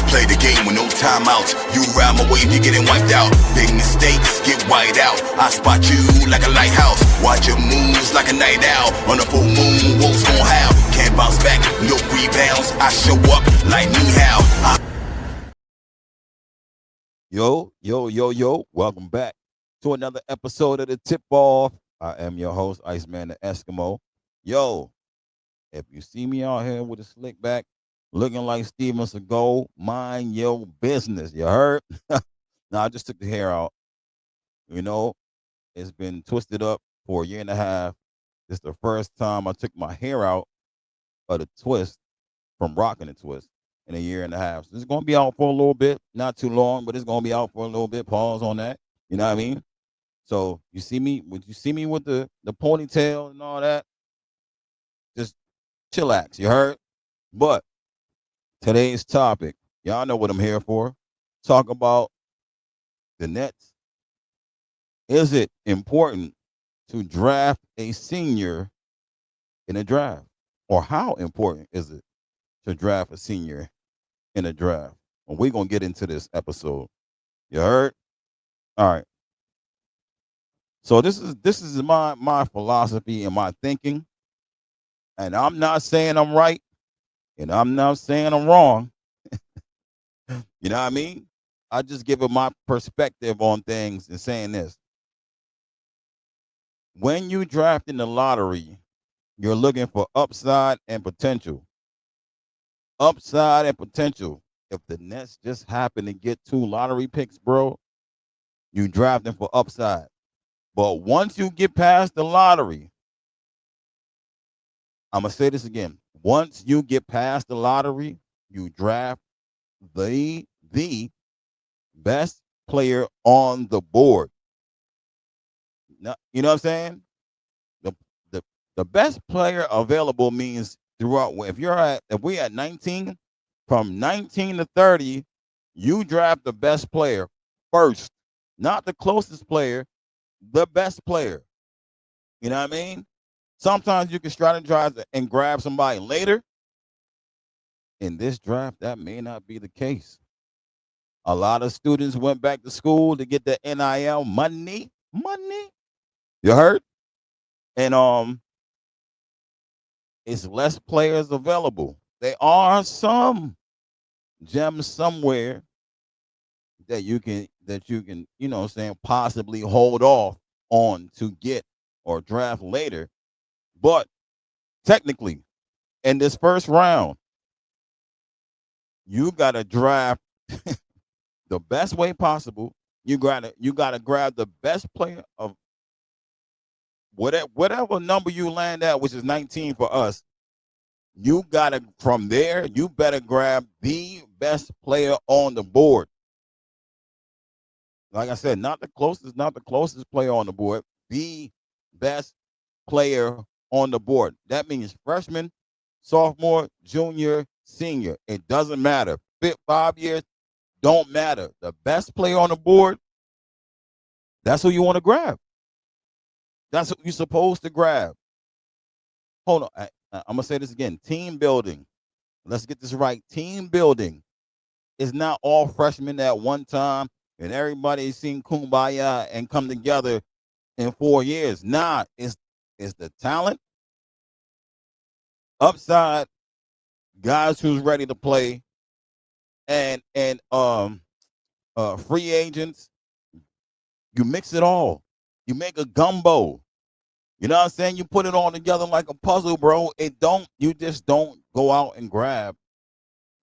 play the game with no timeouts. You ride my wave, you're getting wiped out. Big mistakes get white out. I spot you like a lighthouse. Watch your moves like a night owl. On a full moon, wolves gon' howl. Can't bounce back, no rebounds. I show up like me how. Yo. Welcome back to another episode of the Tip Off. I am your host, Iceman the Eskimo. Yo, if you see me out here with a slick back, looking like Steven Seagal, mind your business. You heard? Now, I just took the hair out. You know, it's been twisted up for a year and a half. This is the first time I took my hair out of the twist from rocking the twist in a year and a half. So it's going to be out for a little bit, not too long, but it's going to be out for a little bit. Pause on that. You know what I mean? So you see me, would you see me with the ponytail and all that? Just chillax, you heard? But today's topic, y'all know what I'm here for. Talk about the Nets. Is it important to draft a senior in a draft? Or how important is it to draft a senior in a draft? Well, we're going to get into this episode. You heard? All right. So this is my philosophy and my thinking. And I'm not saying I'm right, and I'm not saying I'm wrong. You know what I mean? I just give it my perspective on things and saying this. When you draft in the lottery, you're looking for upside and potential. Upside and potential. If the Nets just happen to get 2 lottery picks, bro, you draft them for upside. But once you get past the lottery, I'm going to say this again. Once you get past the lottery, you draft the best player on the board. Now, you know what I'm saying? The the the best player available means throughout. If we at 19, from 19 to 30, you draft the best player first, not the closest player, the best player. You know what I mean? Sometimes you can strategize and grab somebody later. In this draft, that may not be the case. A lot of students went back to school to get the NIL money. Money. You heard? And it's less players available. There are some gems somewhere that you can, possibly hold off on to get or draft later. But technically, in this first round, you gotta draft the best way possible. You gotta grab the best player of whatever number you land at, which is 19 for us. You gotta from there. You better grab the best player on the board. Like I said, not the closest player on the board. The best player on the board. That means freshman, sophomore, junior, senior. It doesn't matter. 5 years don't matter. The best player on the board. That's who you want to grab. That's what you're supposed to grab. Hold on. I'm gonna say this again. Team building. Let's get this right. Team building is not all freshmen at one time and everybody sing kumbaya and come together in 4 years. Nah, it's the talent, upside, guys who's ready to play, and free agents. You mix it all. You make a gumbo. You know what I'm saying? You put it all together like a puzzle, bro. You just don't go out and grab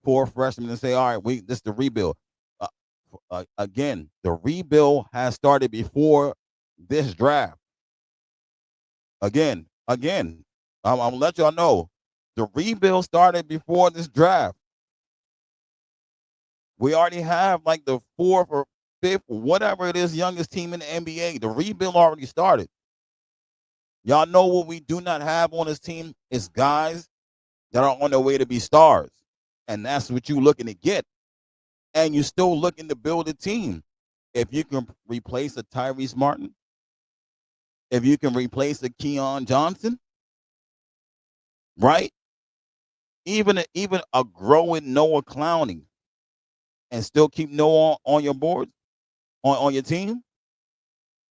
4 freshmen and say, all right, this is the rebuild. Uh, Again, the rebuild has started before this draft. Again, I'm gonna let y'all know the rebuild started before this draft. We already have like the 4th or 5th, whatever it is, youngest team in the NBA. The rebuild already started. Y'all know what we do not have on this team is guys that are on their way to be stars. And that's what you're looking to get. And you're still looking to build a team. If you can replace a Tyrese Martin, if you can replace a Keon Johnson, right? Even a growing Noah Clowney. and still keep Noah on your board, on your team?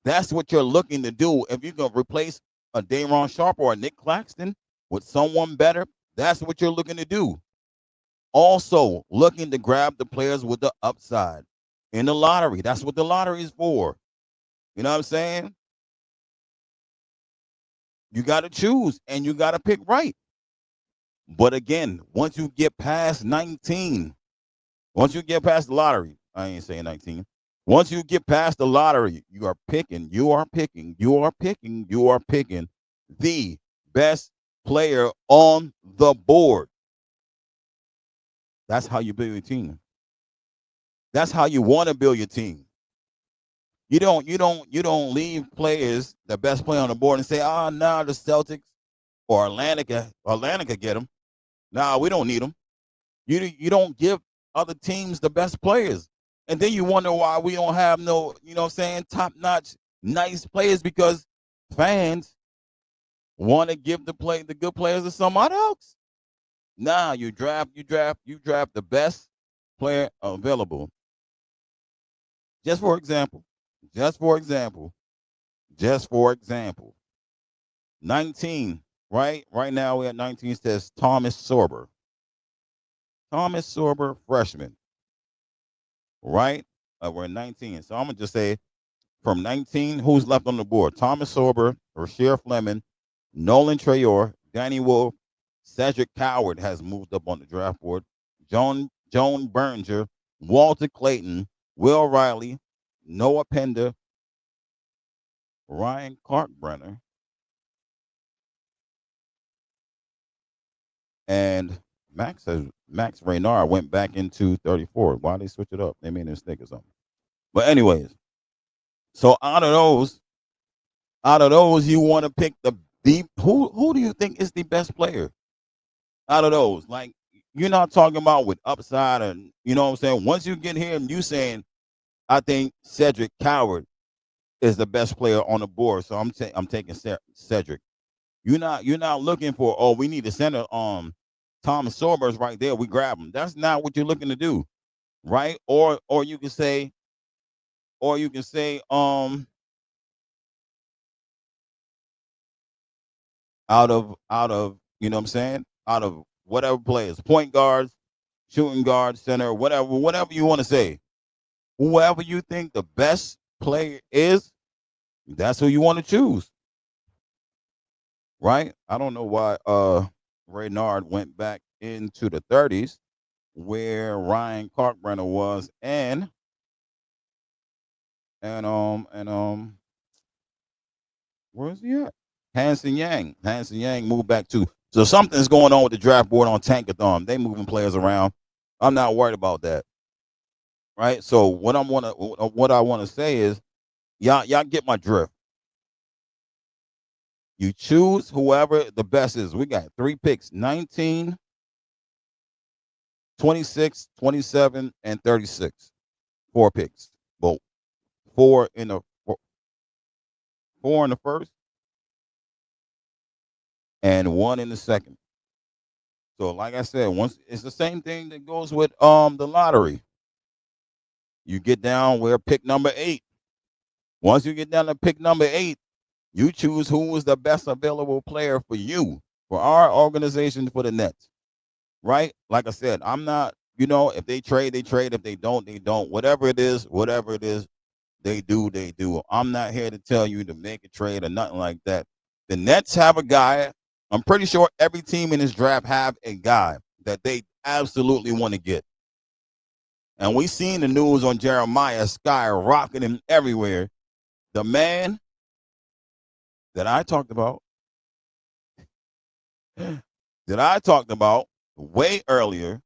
That's what you're looking to do. If you can replace a Dayron Sharp or a Nick Claxton with someone better, that's what you're looking to do. Also, looking to grab the players with the upside in the lottery. That's what the lottery is for. You know what I'm saying? You got to choose and you got to pick right. But again, once you get past 19, once you get past the lottery, I ain't saying 19. Once you get past the lottery, you are picking the best player on the board. That's how you build your team. That's how you want to build your team. You don't leave players, the best player on the board, and say, "Oh, no, the Celtics or Atlanta could get them." Nah, we don't need them. You don't give other teams the best players, and then you wonder why we don't have no, you know what I'm saying, top notch, nice players, because fans want to give the good players to somebody else. Nah, you draft the best player available. Just for example, just for example, just for example, 19, right? Right now we're at 19, says Thomas Sorber. Thomas Sorber, freshman, right? We're at 19. So I'm going to just say from 19, who's left on the board? Thomas Sorber, Rasheer Fleming, Nolan Trayor, Danny Wolf, Cedric Coward has moved up on the draft board, Joan Berger, Walter Clayton, Will Riley, Noah Pender, Ryan Kalkbrenner, and Max Raynard went back into 34. Why they switch it up? They made a mistake or something. But anyways, so out of those, you want to pick the who do you think is the best player out of those? Like, you're not talking about with upside, and you know what I'm saying. Once you get here and you saying, I think Cedric Coward is the best player on the board, so I'm taking Cedric. You're not looking for, oh, we need to center Thomas Sorber's right there, we grab him. That's not what you're looking to do, right? Or you can say out of you know what I'm saying, out of whatever players, point guards, shooting guard, center, whatever you want to say, whoever you think the best player is, that's who you want to choose, right? I don't know why Raynard went back into the 30s where Ryan Kalkbrenner was, and where's he at? Hanson Yang moved back too. So something's going on with the draft board on Tankathon. They moving players around. I'm not worried about that, right? So what I want to say is, y'all get my drift. You choose whoever the best is. We got 3 picks: 19, 26, 27, and 36. 4 picks. But 4 in the 4 in the first and 1 in the second. So like I said, once it's the same thing that goes with the lottery. You get down where pick number 8. Once you get down to pick number 8, you choose who is the best available player for you, for our organization, for the Nets. Right? Like I said, I'm not, if they trade, they trade. If they don't, they don't. Whatever it is, they do. I'm not here to tell you to make a trade or nothing like that. The Nets have a guy. I'm pretty sure every team in this draft have a guy that they absolutely want to get. And we seen the news on Jeremiah skyrocketing everywhere. The man that I talked about, way earlier,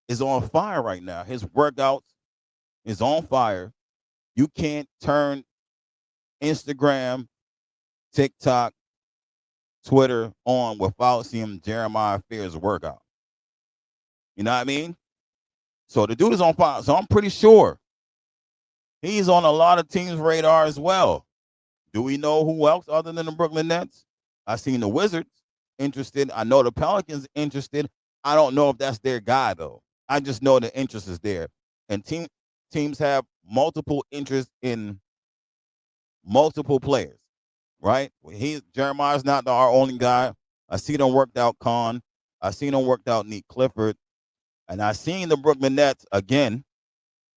is on fire right now. His workouts is on fire. You can't turn Instagram, TikTok, Twitter on without seeing Jeremiah Fears workout. You know what I mean? So the dude is on fire. So I'm pretty sure he's on a lot of teams' radar as well. Do we know who else other than the Brooklyn Nets? I seen the Wizards interested. I know the Pelicans interested. I don't know if that's their guy, though. I just know the interest is there. and teams have multiple interests in multiple players, right? Jeremiah's not our only guy. I see them worked out Khan. I seen them worked out Nick Clifford. And I seen the Brooklyn Nets again.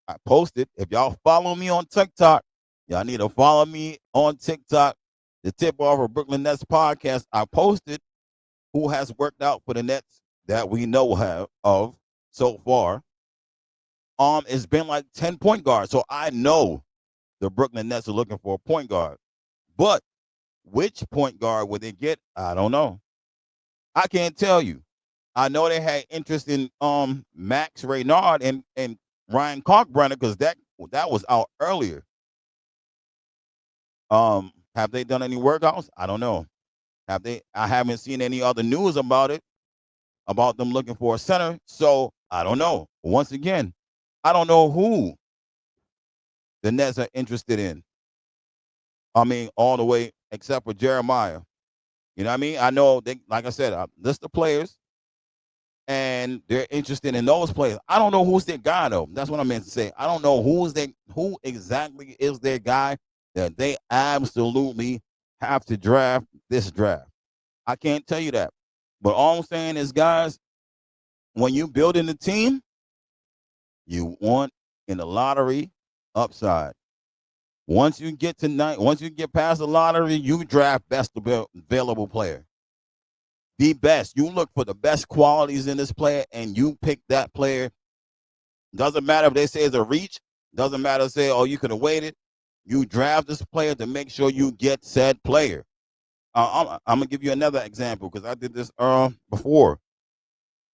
I posted. If y'all follow me on TikTok, y'all need to follow me on TikTok. The Tip Off of Brooklyn Nets podcast. I posted who has worked out for the Nets that we know of so far. It's been like 10 point guards. So I know the Brooklyn Nets are looking for a point guard. But which point guard would they get? I don't know. I can't tell you. I know they had interest in Max Reynard and Ryan Kalkbrenner because that was out earlier. Have they done any workouts? I don't know. Have they? I haven't seen any other news about it, about them looking for a center. So I don't know. Once again, I don't know who the Nets are interested in. I mean, all the way except for Jeremiah. You know what I mean? I know they, like I said, I list the players, and they're interested in those players. I don't know who's their guy though. That's what I meant to say. I don't know who exactly is their guy that they absolutely have to draft this draft. I can't tell you that. But all I'm saying is, guys, when you building a team, you want in the lottery upside. Once you get past the lottery, you draft best available player. The best. You look for the best qualities in this player, and you pick that player. Doesn't matter if they say it's a reach. Doesn't matter if they say, oh, you could have waited. You draft this player to make sure you get said player. I'm gonna give you another example because I did this before.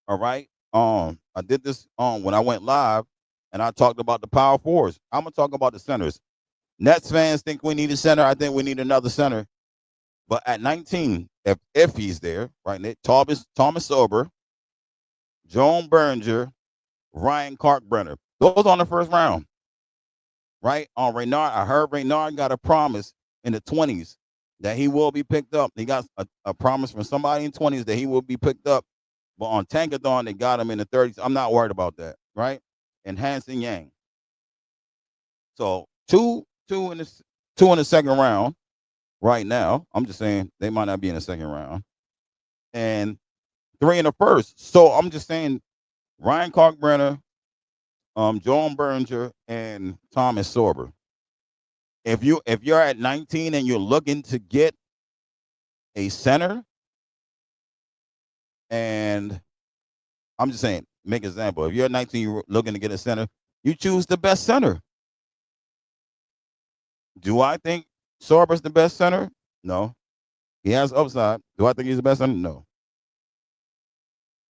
All right. I did this when I went live, and I talked about the power forwards. I'm gonna talk about the centers. Nets fans think we need a center. I think we need another center. But at 19, if he's there, right, Nick, Thomas Sober, Joan Berger, Ryan Kalkbrenner. Those on the first round, right? On Reynard, I heard Reynard got a promise in the 20s that he will be picked up. He got a promise from somebody in 20s that he will be picked up. But on Tankathon, they got him in the 30s. I'm not worried about that, right? And Hanson Yang. So two in the second round right now. I'm just saying they might not be in the second round. And 3 in the first. So I'm just saying Ryan Kalkbrenner, Joan Berger, and Thomas Sorber. If you're at 19 and you're looking to get a center, and I'm just saying, make an example. If you're at 19, you're looking to get a center, you choose the best center. Do I think Sorber's the best center? No. He has upside. Do I think he's the best center? No.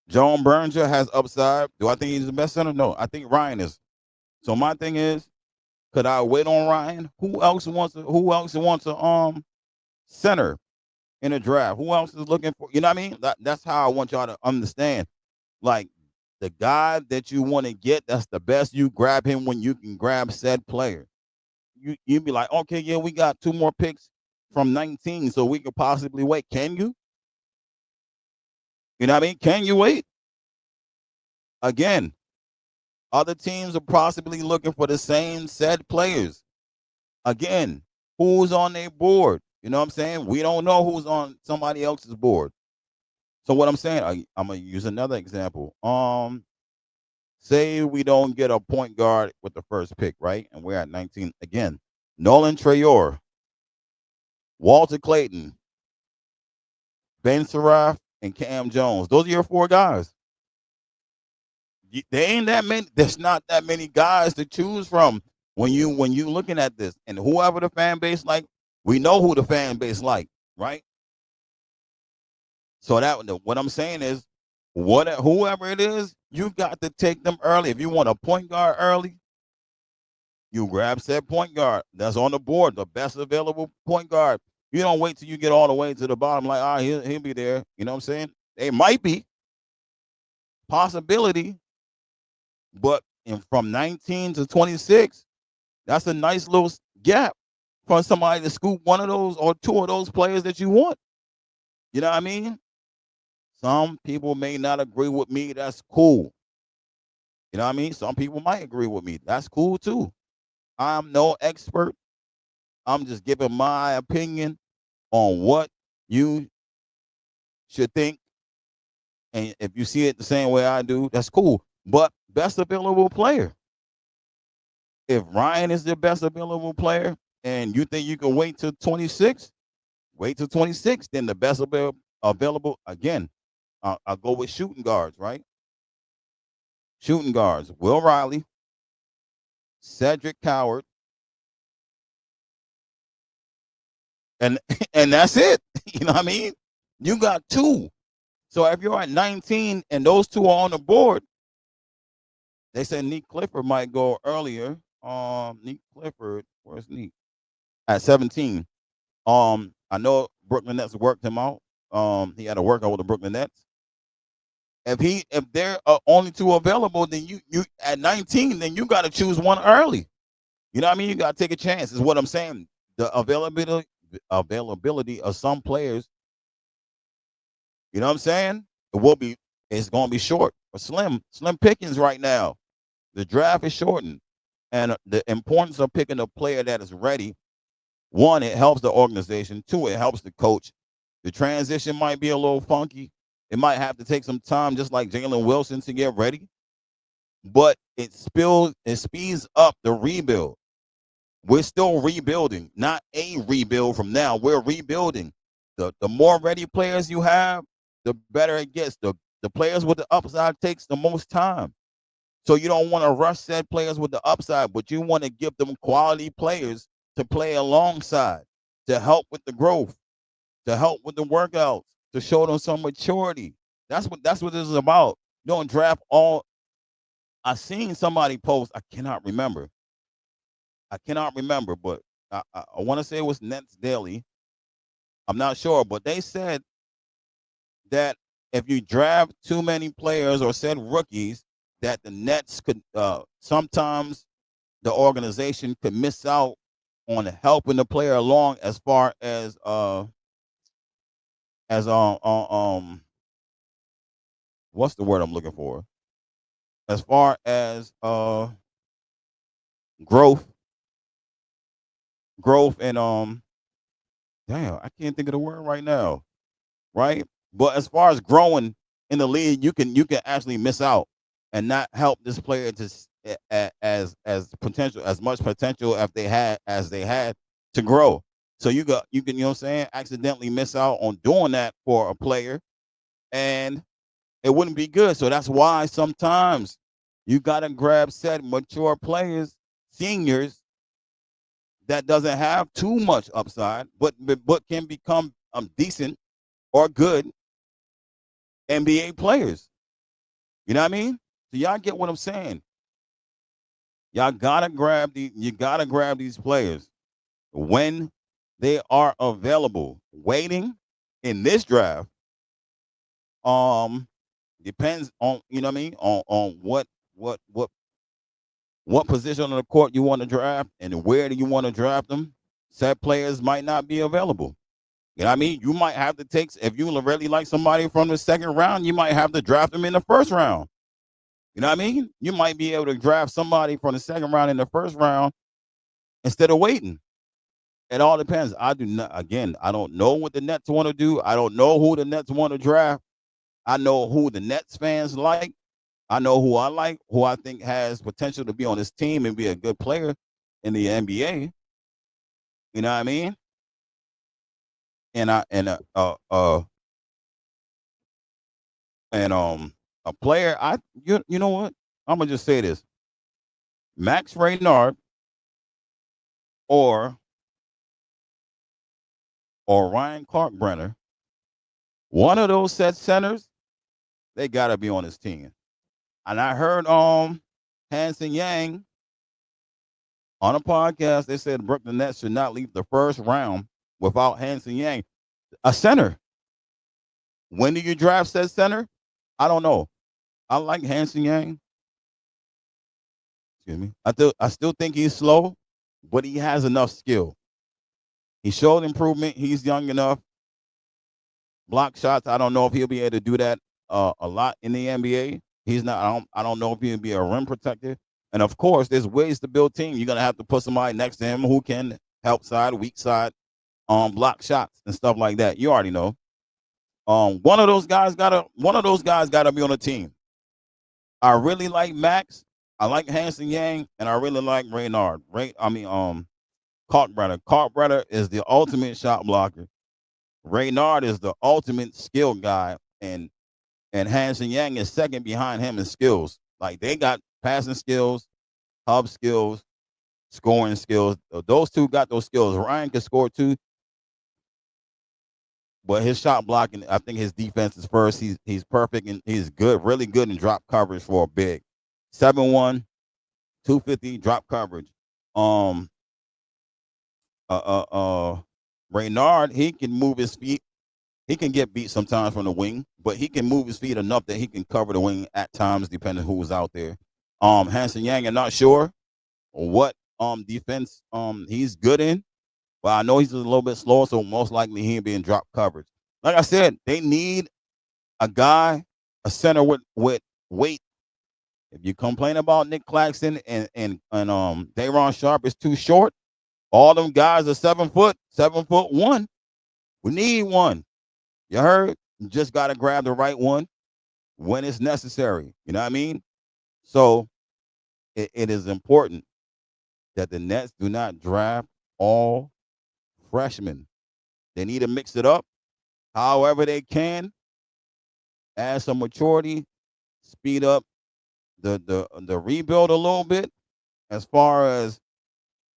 Joan Berger has upside. Do I think he's the best center? No. I think Ryan is. So my thing is, could I wait on Ryan? Who else wants a center in a draft? Who else is looking for? You know what I mean? That's how I want y'all to understand. Like the guy that you want to get, that's the best. You grab him when you can grab said player. You be like, okay, yeah, we got 2 more picks from 19, so we could possibly wait. Can you? You know what I mean? Can you wait? Again, other teams are possibly looking for the same said players. Again, who's on their board? You know what I'm saying? We don't know who's on somebody else's board. So what I'm saying, I'm gonna use another example. Say we don't get a point guard with the first pick, right? And we're at 19 again. Nolan Traore, Walter Clayton, Ben Surratt, and Cam Jones. Those are your 4 guys. There ain't that many. There's not that many guys to choose from when you looking at this. And whoever the fan base like, we know who the fan base like, right? So what I'm saying is, whoever it is, you got to take them early. If you want a point guard early, you grab said point guard that's on the board, the best available point guard. You don't wait till you get all the way to the bottom, like, he'll be there. You know what I'm saying? It might be possibility, but from 19 to 26, that's a nice little gap for somebody to scoop one of those or 2 of those players that you want. You know what I mean? Some people may not agree with me. That's cool. You know what I mean? Some people might agree with me. That's cool too. I'm no expert. I'm just giving my opinion on what you should think. And if you see it the same way I do, that's cool. But best available player. If Ryan is the best available player and you think you can wait till 26, wait till 26. Then the best available, again, I'll go with shooting guards, right? Shooting guards. Will Riley, Cedric Coward, and and that's it. You know what I mean? You got two. So if you're at 19 and those two are on the board, they said Neek Clifford might go earlier. Neek Clifford, where's Neek? At 17. I know Brooklyn Nets worked him out. He had to work out with the Brooklyn Nets. If there are only two available, then you at 19, then you got to choose one early. You know what I mean? You got to take a chance. Is what I'm saying. The availability of some players, you know what I'm saying? It's going to be short or slim pickings right now. The draft is shortened, and the importance of picking a player that is ready. One, it helps the organization. Two, it helps the coach. The transition might be a little funky. It might have to take some time, just like Jalen Wilson, to get ready. But it speeds up the rebuild. We're still rebuilding, not a rebuild from now. We're rebuilding. The more ready players you have, the better it gets. The players with the upside takes the most time. So you don't want to rush said players with the upside, but you want to give them quality players to play alongside, to help with the growth, to help with the workouts, to show them some maturity. That's what this is about. You don't draft all. I seen somebody post. I cannot remember, but I want to say it was Nets Daily. I'm not sure, but they said that if you draft too many players or said rookies, that the Nets could sometimes the organization could miss out on helping the player along as far as what's the word I'm looking for? As far as growth, and damn, I can't think of the word right now. Right? But as far as growing in the league, you can actually miss out and not help this player to as potential as much potential as they had to grow. So you can, you know what I'm saying, accidentally miss out on doing that for a player, and it wouldn't be good. So that's why sometimes you gotta grab said mature players, seniors that doesn't have too much upside, but can become decent or good NBA players. You know what I mean? So y'all get what I'm saying. You gotta grab these players when they are available. Waiting in this draft um depends on, you know what I mean, on what what what position on the court you want to draft and where do you want to draft them. Said players might not be available. You know what I mean? You might have to take, if you really like somebody from the second round, you might have to draft them in the first round. You know what I mean? You might be able to draft somebody from the second round in the first round instead of waiting. It all depends. I do not. Again, I don't know what the Nets want to do. I don't know who the Nets want to draft. I know who the Nets fans like. I know who I like, who I think has potential to be on this team and be a good player in the NBA. You know what I mean? And I and a player. You know what? I'm gonna just say this: Max Reynard or Ryan Clark-Brenner. One of those set centers, they gotta be on his team. And I heard Hanson Yang on a podcast. They said Brooklyn Nets should not leave the first round without Hanson Yang, a center. When do you draft said center? I don't know. I like Hanson Yang. Excuse me. I still think he's slow, but he has enough skill. He showed improvement. He's young enough. Block shots. I don't know if he'll be able to do that a lot in the NBA. He's not. I don't know if he'll be a rim protector. And of course, there's ways to build team. You're gonna have to put somebody next to him who can help side, weak side, block shots and stuff like that. You already know. One of those guys gotta be on the team. I really like Max. I like Hanson Yang, and I really like Raynard. Kalkbrenner. Kalkbrenner is the ultimate shot blocker. Raynard is the ultimate skill guy, and Hanson Yang is second behind him in skills. Like they got passing skills, hub skills, scoring skills. Those two got those skills. Ryan can score too, but his shot blocking, I think his defense is first. He's perfect and he's good, really good in drop coverage for a big. 7'1", 250 drop coverage. Um Raynard, he can move his feet. He can get beat sometimes from the wing, but he can move his feet enough that he can cover the wing at times, depending who's out there. Hanson Yang, I'm not sure what defense he's good in, but I know he's a little bit slower, so most likely he'll be in drop coverage. Like I said, they need a guy, a center with weight. If you complain about Nick Claxton and Day'Ron Sharpe is too short, all them guys are 7'1". We need one. You heard? You just got to grab the right one when it's necessary. You know what I mean? So it is important that the Nets do not draft all freshmen. They need to mix it up however they can, add some maturity, speed up the rebuild a little bit as far as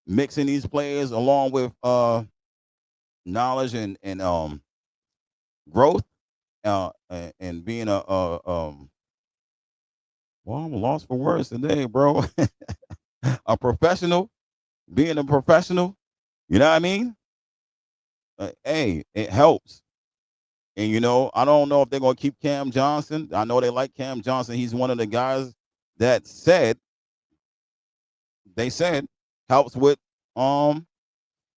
mixing these players along with knowledge and growth and being well, I'm lost for words today, bro. A professional, being a professional, you know what I mean? Hey, it helps. And I don't know if they're gonna keep Cam Johnson. I know they like Cam Johnson. He's one of the guys that they said helps with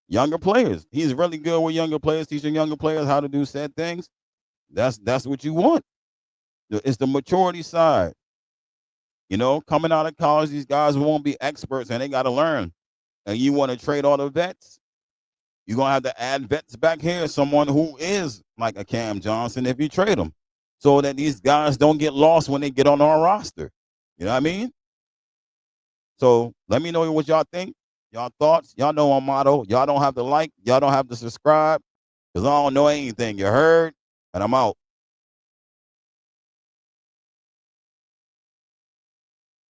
younger players. He's really good with younger players, teaching younger players how to do said things. That's what you want. It's the maturity side. Coming out of college, these guys won't be experts and they got to learn. And you want to trade all the vets, you're going to have to add vets back here, someone who is like a Cam Johnson if you trade them, so that these guys don't get lost when they get on our roster. You know what I mean? So let me know what y'all think, y'all thoughts. Y'all know our motto. Y'all don't have to like, y'all don't have to subscribe, because I don't know anything. You heard? And I'm out.